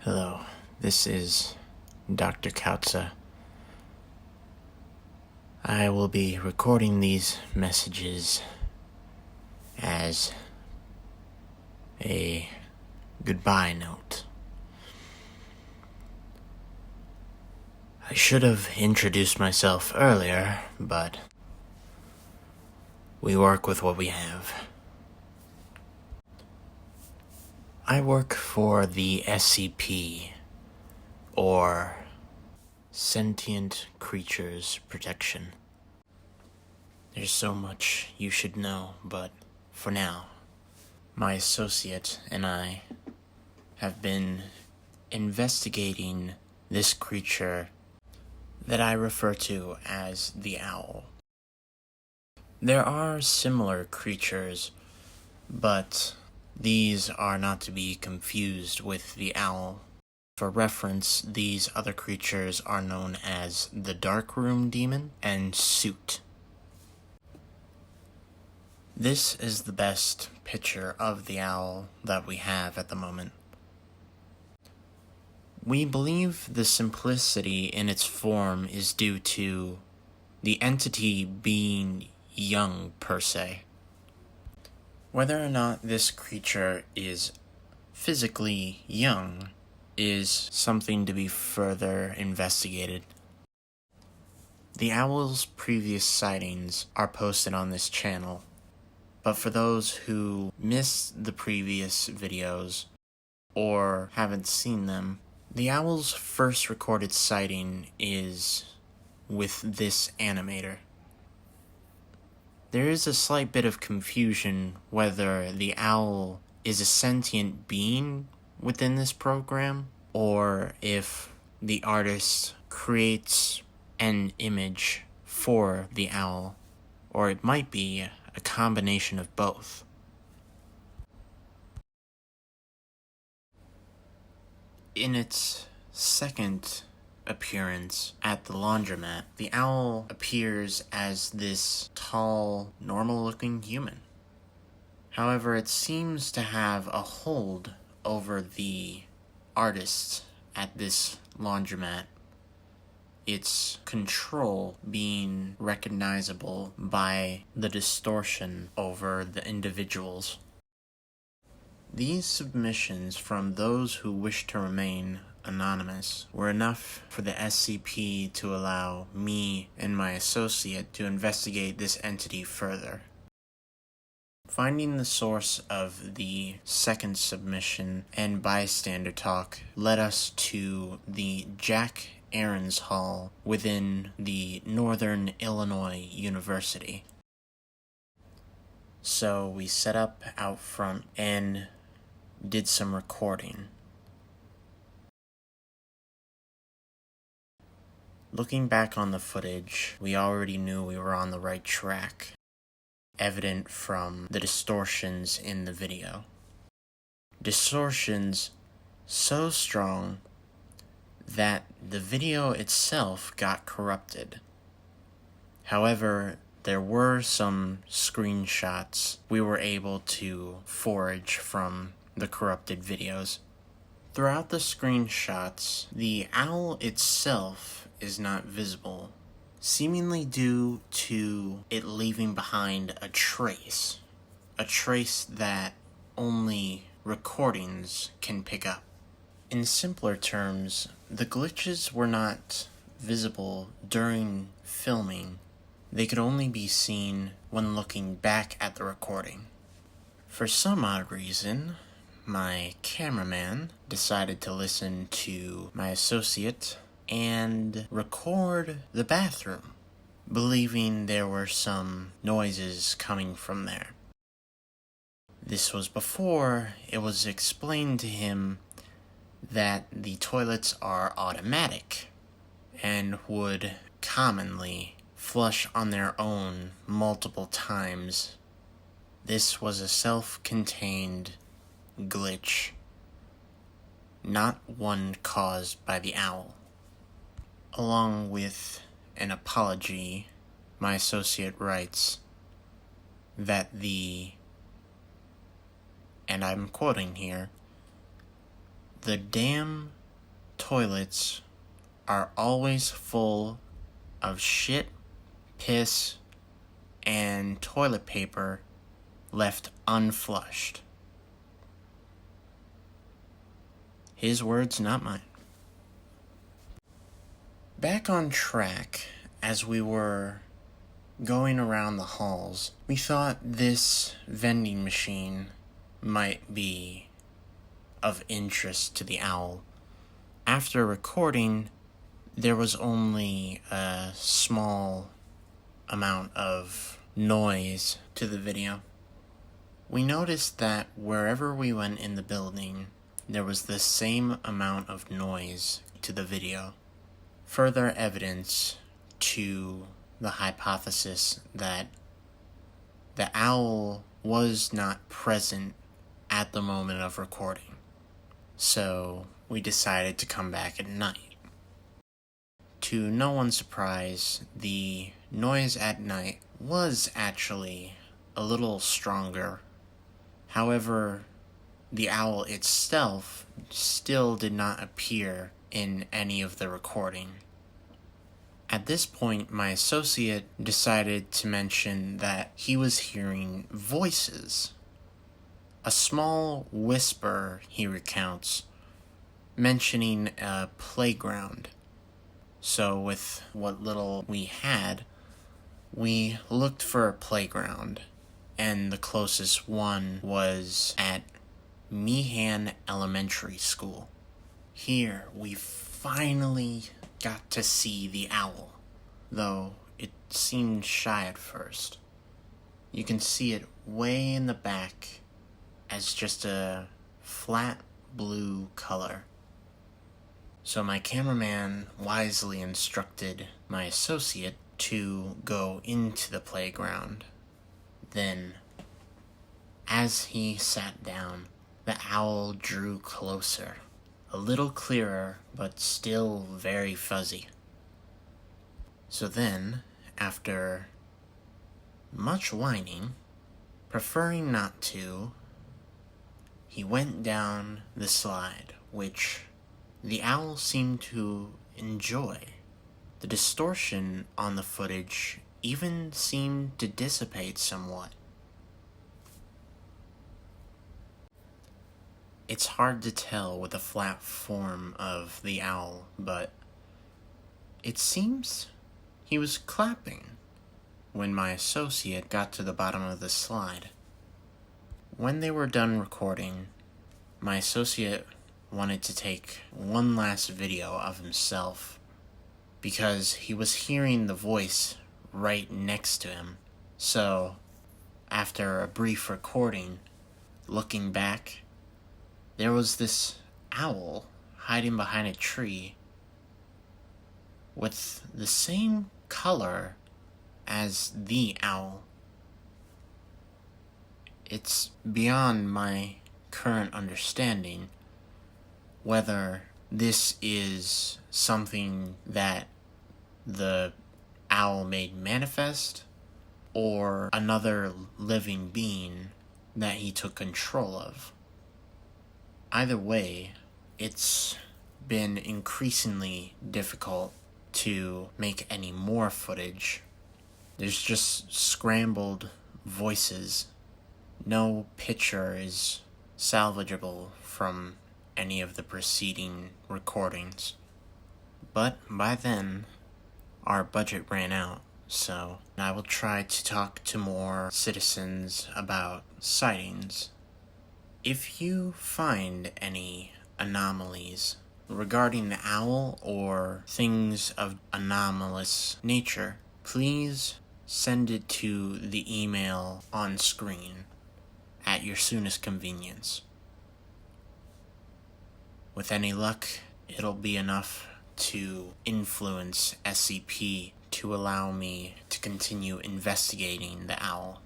Hello, this is Dr. Kautza. I will be recording these messages as a goodbye note. I should have introduced myself earlier, but we work with what we have. I work for the SCP, or Sentient Creatures Protection. There's so much you should know, but for now, my associate and I have been investigating this creature that I refer to as the owl. There are similar creatures, but these are not to be confused with the owl. For reference, these other creatures are known as the Darkroom Demon and Suit. This is the best picture of the owl that we have at the moment. We believe the simplicity in its form is due to the entity being young per se. Whether or not this creature is physically young is something to be further investigated. The owl's previous sightings are posted on this channel, but for those who missed the previous videos or haven't seen them, the owl's first recorded sighting is with this animator. There is a slight bit of confusion whether the owl is a sentient being within this program, or if the artist creates an image for the owl, or it might be a combination of both. In its second appearance at the laundromat, the owl appears as this tall, normal-looking human. However, it seems to have a hold over the artists at this laundromat, its control being recognizable by the distortion over the individuals. These submissions from those who wish to remain anonymous were enough for the SCP to allow me and my associate to investigate this entity further. Finding the source of the second submission and bystander talk led us to the Jack Aarons Hall within the Northern Illinois University. So we set up out front and did some recording. Looking back on the footage, we already knew we were on the right track, evident from the distortions in the video. Distortions so strong that the video itself got corrupted. However, there were some screenshots we were able to forage from the corrupted videos. Throughout the screenshots, the owl itself is not visible, seemingly due to it leaving behind a trace that only recordings can pick up. In simpler terms, the glitches were not visible during filming. They could only be seen when looking back at the recording. For some odd reason, my cameraman decided to listen to my associate and record the bathroom, believing there were some noises coming from there. This was before it was explained to him that the toilets are automatic and would commonly flush on their own multiple times. This was a self-contained glitch, not one caused by the owl. Along with an apology, my associate writes that and I'm quoting here, The damn toilets are always full of shit, piss, and toilet paper left unflushed. His words, not mine. Back on track, as we were going around the halls, we thought this vending machine might be of interest to the owl. After recording, there was only a small amount of noise to the video. We noticed that wherever we went in the building, there was the same amount of noise to the video. Further evidence to the hypothesis that the owl was not present at the moment of recording. So we decided to come back at night. To no one's surprise, the noise at night was actually a little stronger. However, the owl itself still did not appear in any of the recording. At this point, my associate decided to mention that he was hearing voices. A small whisper, he recounts, mentioning a playground. So with what little we had, we looked for a playground, and the closest one was at Meehan Elementary School. Here, we finally got to see the owl, though it seemed shy at first. You can see it way in the back as just a flat blue color. So my cameraman wisely instructed my associate to go into the playground. Then, as he sat down, the owl drew closer, a little clearer, but still very fuzzy. So then, after much whining, preferring not to, he went down the slide, which the owl seemed to enjoy. The distortion on the footage even seemed to dissipate somewhat. It's hard to tell with the flat form of the owl, but it seems he was clapping when my associate got to the bottom of the slide. When they were done recording, my associate wanted to take one last video of himself because he was hearing the voice right next to him. So, after a brief recording, looking back, there was this owl hiding behind a tree with the same color as the owl. It's beyond my current understanding whether this is something that the owl made manifest or another living being that he took control of. Either way, it's been increasingly difficult to make any more footage. There's just scrambled voices. No picture is salvageable from any of the preceding recordings. But by then, our budget ran out, so I will try to talk to more citizens about sightings. If you find any anomalies regarding the owl or things of anomalous nature, please send it to the email on screen at your soonest convenience. With any luck, it'll be enough to influence SCP to allow me to continue investigating the owl.